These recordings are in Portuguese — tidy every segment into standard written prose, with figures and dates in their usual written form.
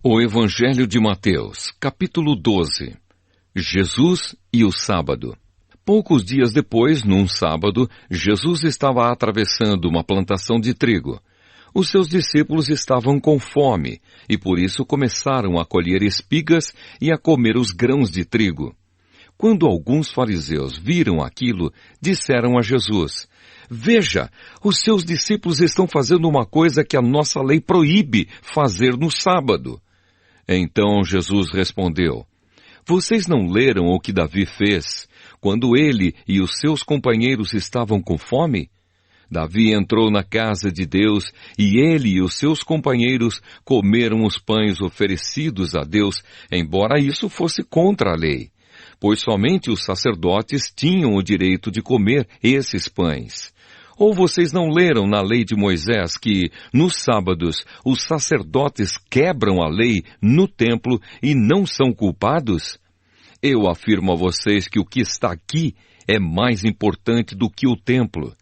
O Evangelho de Mateus, capítulo 12. Jesus e o sábado. Poucos dias depois, num sábado, Jesus estava atravessando uma plantação de trigo. Os seus discípulos estavam com fome e por isso começaram a colher espigas e a comer os grãos de trigo. Quando alguns fariseus viram aquilo, disseram a Jesus: "Veja, os seus discípulos estão fazendo uma coisa que a nossa lei proíbe fazer no sábado." Então Jesus respondeu: "Vocês não leram o que Davi fez, quando ele e os seus companheiros estavam com fome? Davi entrou na casa de Deus e ele e os seus companheiros comeram os pães oferecidos a Deus, embora isso fosse contra a lei, pois somente os sacerdotes tinham o direito de comer esses pães. Ou vocês não leram na lei de Moisés que, nos sábados, os sacerdotes quebram a lei no templo e não são culpados? Eu afirmo a vocês que o que está aqui é mais importante do que o templo.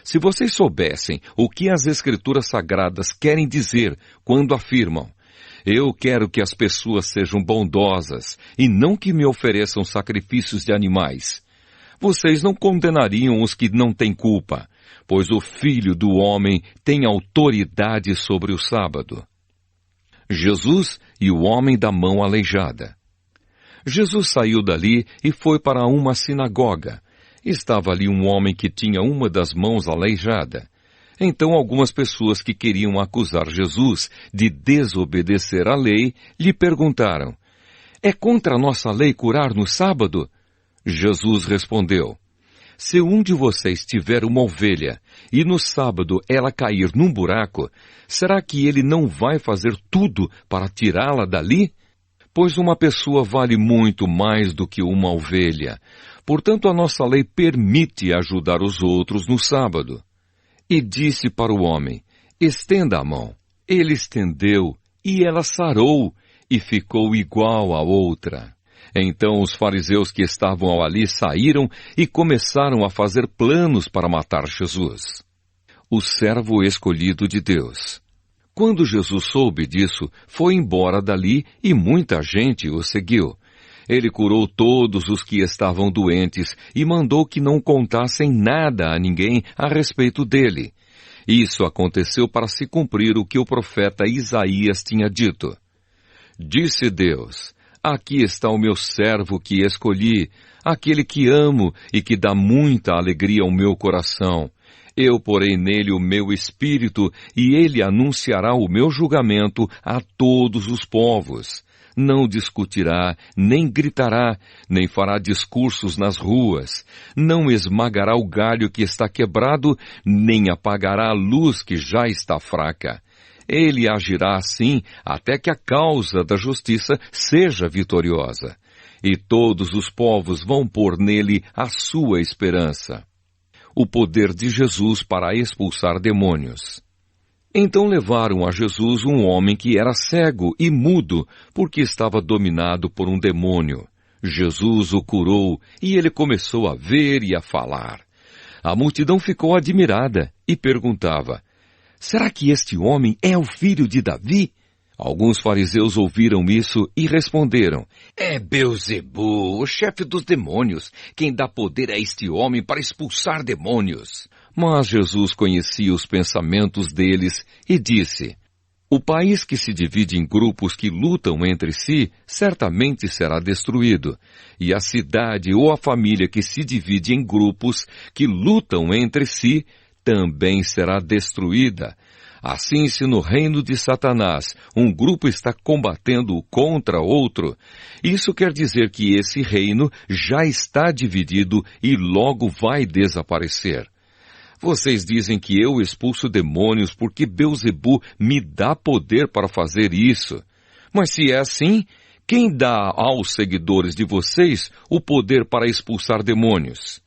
Se vocês soubessem o que as Escrituras Sagradas querem dizer quando afirmam: eu quero que as pessoas sejam bondosas e não que me ofereçam sacrifícios de animais, vocês não condenariam os que não têm culpa, pois o Filho do Homem tem autoridade sobre o sábado." Jesus e o homem da mão aleijada. Jesus saiu dali e foi para uma sinagoga. Estava ali um homem que tinha uma das mãos aleijada. Então algumas pessoas que queriam acusar Jesus de desobedecer à lei lhe perguntaram: "É contra a nossa lei curar no sábado?" Jesus respondeu: "Se um de vocês tiver uma ovelha e no sábado ela cair num buraco, será que ele não vai fazer tudo para tirá-la dali? Pois uma pessoa vale muito mais do que uma ovelha. Portanto, a nossa lei permite ajudar os outros no sábado." E disse para o homem: "Estenda a mão." Ele estendeu e ela sarou e ficou igual à outra. Então os fariseus que estavam ali saíram e começaram a fazer planos para matar Jesus. O servo escolhido de Deus. Quando Jesus soube disso, foi embora dali e muita gente o seguiu. Ele curou todos os que estavam doentes e mandou que não contassem nada a ninguém a respeito dele. Isso aconteceu para se cumprir o que o profeta Isaías tinha dito. Disse Deus: "Aqui está o meu servo que escolhi, aquele que amo e que dá muita alegria ao meu coração. Eu porei nele o meu espírito e ele anunciará o meu julgamento a todos os povos. Não discutirá, nem gritará, nem fará discursos nas ruas. Não esmagará o galho que está quebrado, nem apagará a luz que já está fraca. Ele agirá assim até que a causa da justiça seja vitoriosa. E todos os povos vão pôr nele a sua esperança." O poder de Jesus para expulsar demônios. Então levaram a Jesus um homem que era cego e mudo, porque estava dominado por um demônio. Jesus o curou e ele começou a ver e a falar. A multidão ficou admirada e perguntava: "Será que este homem é o filho de Davi?" Alguns fariseus ouviram isso e responderam: "É Beelzebu, o chefe dos demônios, quem dá poder a este homem para expulsar demônios." Mas Jesus conhecia os pensamentos deles e disse: "O país que se divide em grupos que lutam entre si, certamente será destruído, e a cidade ou a família que se divide em grupos que lutam entre si, também será destruída. Assim, se no reino de Satanás um grupo está combatendo contra outro, isso quer dizer que esse reino já está dividido e logo vai desaparecer. Vocês dizem que eu expulso demônios porque Beelzebu me dá poder para fazer isso. Mas se é assim, quem dá aos seguidores de vocês o poder para expulsar demônios?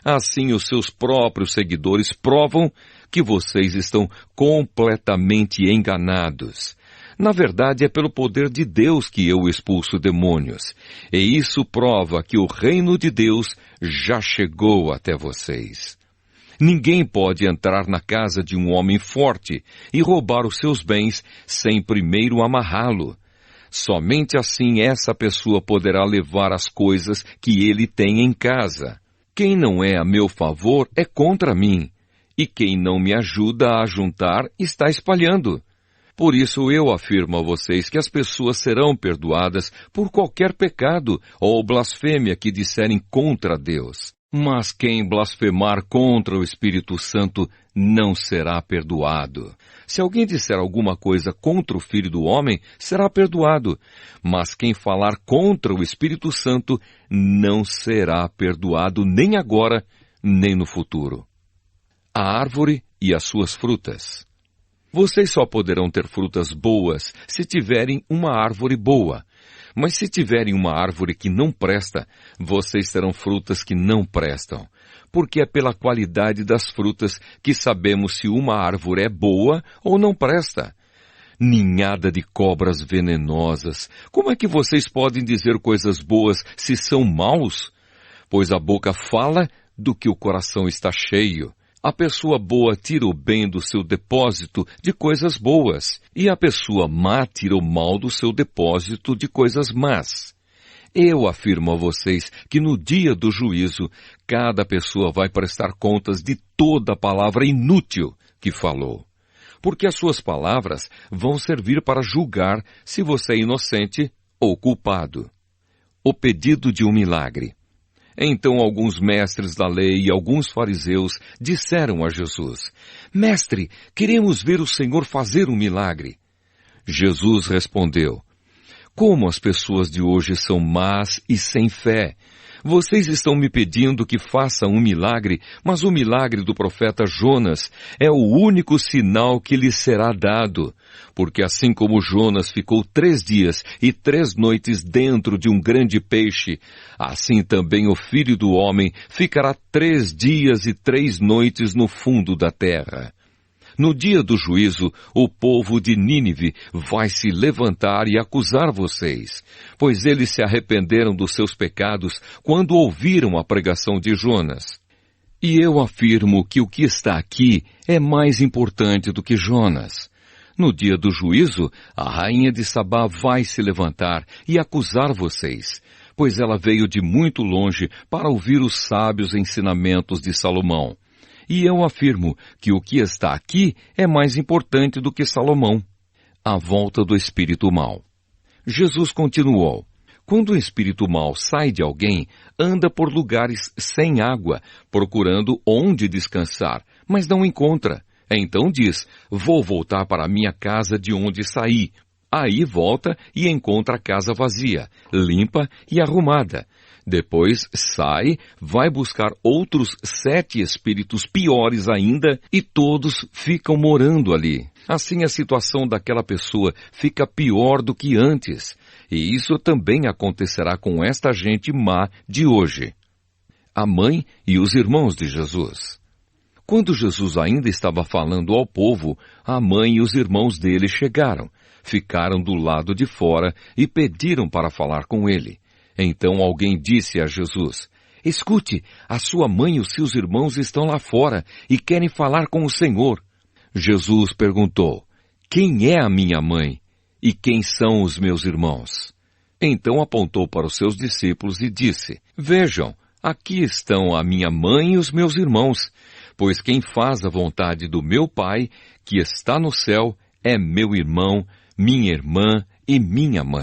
Assim os seus próprios seguidores provam que vocês estão completamente enganados. Na verdade, é pelo poder de Deus que eu expulso demônios. E isso prova que o reino de Deus já chegou até vocês. Ninguém pode entrar na casa de um homem forte e roubar os seus bens sem primeiro amarrá-lo. Somente assim essa pessoa poderá levar as coisas que ele tem em casa. Quem não é a meu favor é contra mim, e quem não me ajuda a juntar está espalhando. Por isso eu afirmo a vocês que as pessoas serão perdoadas por qualquer pecado ou blasfêmia que disserem contra Deus. Mas quem blasfemar contra o Espírito Santo não será perdoado. Se alguém disser alguma coisa contra o Filho do Homem, será perdoado. Mas quem falar contra o Espírito Santo não será perdoado nem agora, nem no futuro. A árvore e as suas frutas. Vocês só poderão ter frutas boas se tiverem uma árvore boa. Mas se tiverem uma árvore que não presta, vocês terão frutas que não prestam. Porque é pela qualidade das frutas que sabemos se uma árvore é boa ou não presta. Ninhada de cobras venenosas. Como é que vocês podem dizer coisas boas se são maus? Pois a boca fala do que o coração está cheio. A pessoa boa tira o bem do seu depósito de coisas boas, e a pessoa má tira o mal do seu depósito de coisas más. Eu afirmo a vocês que no dia do juízo, cada pessoa vai prestar contas de toda a palavra inútil que falou. Porque as suas palavras vão servir para julgar se você é inocente ou culpado. O pedido de um milagre. Então alguns mestres da lei e alguns fariseus disseram a Jesus: Mestre, queremos ver o Senhor fazer um milagre. Jesus respondeu: Como as pessoas de hoje são más e sem fé! Vocês estão me pedindo que faça um milagre, mas o milagre do profeta Jonas é o único sinal que lhes será dado. Porque assim como Jonas ficou 3 dias e 3 noites dentro de um grande peixe, assim também o Filho do Homem ficará 3 dias e 3 noites no fundo da terra. No dia do juízo, o povo de Nínive vai se levantar e acusar vocês, pois eles se arrependeram dos seus pecados quando ouviram a pregação de Jonas. E eu afirmo que o que está aqui é mais importante do que Jonas. No dia do juízo, a rainha de Sabá vai se levantar e acusar vocês, pois ela veio de muito longe para ouvir os sábios ensinamentos de Salomão. E eu afirmo que o que está aqui é mais importante do que Salomão. A volta do espírito mau. Jesus continuou: Quando o espírito mau sai de alguém, anda por lugares sem água, procurando onde descansar, mas não encontra. Então diz: Vou voltar para a minha casa de onde saí. Aí volta e encontra a casa vazia, limpa e arrumada. Depois sai, vai buscar outros 7 espíritos piores ainda, e todos ficam morando ali. Assim a situação daquela pessoa fica pior do que antes. E isso também acontecerá com esta gente má de hoje. A mãe e os irmãos de Jesus. Quando Jesus ainda estava falando ao povo, a mãe e os irmãos dele chegaram, ficaram do lado de fora e pediram para falar com ele. Então alguém disse a Jesus: Escute, a sua mãe e os seus irmãos estão lá fora e querem falar com o Senhor. Jesus perguntou: Quem é a minha mãe e quem são os meus irmãos? Então apontou para os seus discípulos e disse: Vejam, aqui estão a minha mãe e os meus irmãos, pois quem faz a vontade do meu Pai, que está no céu, é meu irmão, minha irmã e minha mãe.